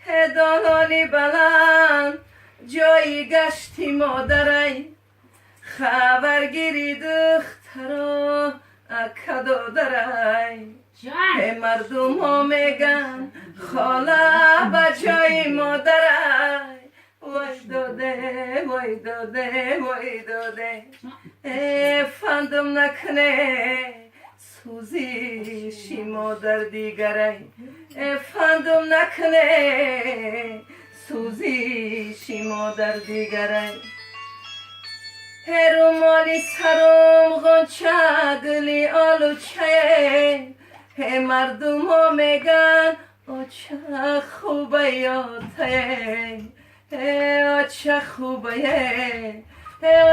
هدانانی بلند جایی گشتی مادرای خبرگیری دخترا اکدو درای مردم ها میگن خاله بجای مادرای وای داده وای داده وای داده فندم نکنه سوزیشی مادر دیگرای فندم نکنه سوزیشی مادر دیگرای هرو مالی سرم غنچه گلی آلوچه مردم ها میگن آچه خوبه یاته آچه خوبه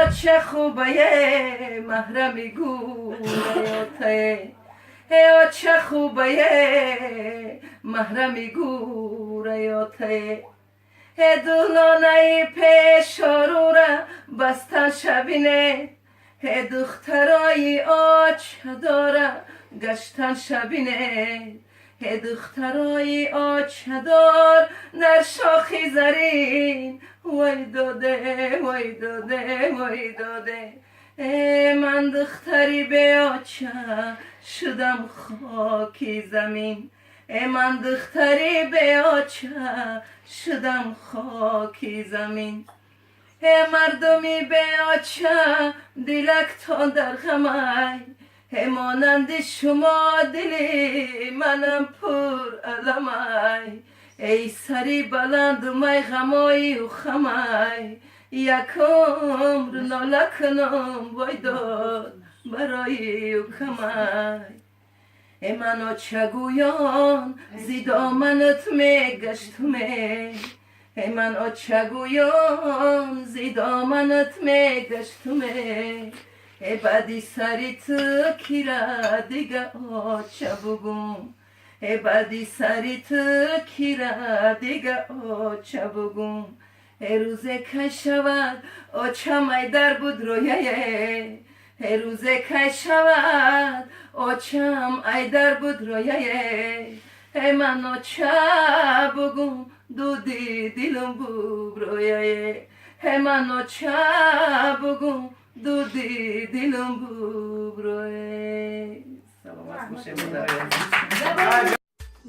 آچه خوبه محرمی گوریاته آچه خوبه محرمی گوریاته دلانه پیش رو را بستن شبینه دخترای آچه داره گشتن شبینه دخترای آچه دار در شاخی زرین وای داده وای داده وای داده من دختری به آچه شدم خاکی زمین من دختری به آچه شدم خاکی زمین مردمی به آچه دلک تا در غمای مانند شما دلی منم پر علمای ای سری بلند می غمایی و خمای یک عمر ناله کنم وای داد برای و کمای من آچه گویان زی دامنت می گشتمه من آچه گویان زی دامنت می گشتمه بعدی سری تو کیره دیگه آچه بگم بعدی سری تو کیره دیگه آچه بگم روزه که شود آچه می در بود رویه روزه که شود آچم ای در بود رویه من آچه بگم دودی دلم ببرویه من آچه بگم دودی دلم ببرویه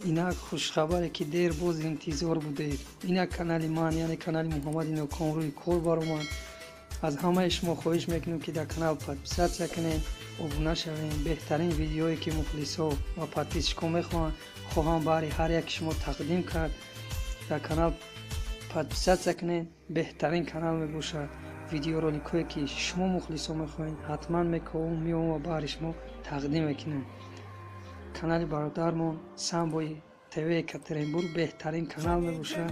اینک خوشخبره که دیر باز انتظار بوده. اینک کانال من یعنی کانال محمد نوکام روی کور برآمد. از همه شما خواهش میکنم که در کانال پادپیسات کنین، ابونه شوین. بهترین ویدیویی که مخلصا و پادپیسچکا میخوان خواهم برای هر یک شما تقدیم کرد. در کانال پادپیسات کنین، بهترین کانال میباشه. ویدیو رولیکایی که شما مخلصا میخواین حتما میام و برای شما تقدیم میکنم. کانال برادرمون سامبوی تیوی اکاترینبورگ بهترین کانال میباشه.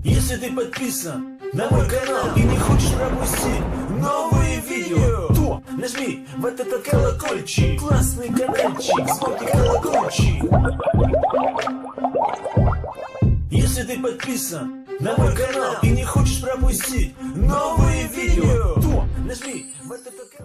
Если ты подписан на мой канал и не хочешь пропустить новые видео, то нажми в этот колокольчик, классный каналчик, звонкий колокольчик. Если ты подписан на мой канал и не хочешь пропустить новые видео, то нажми в этот колокольчик.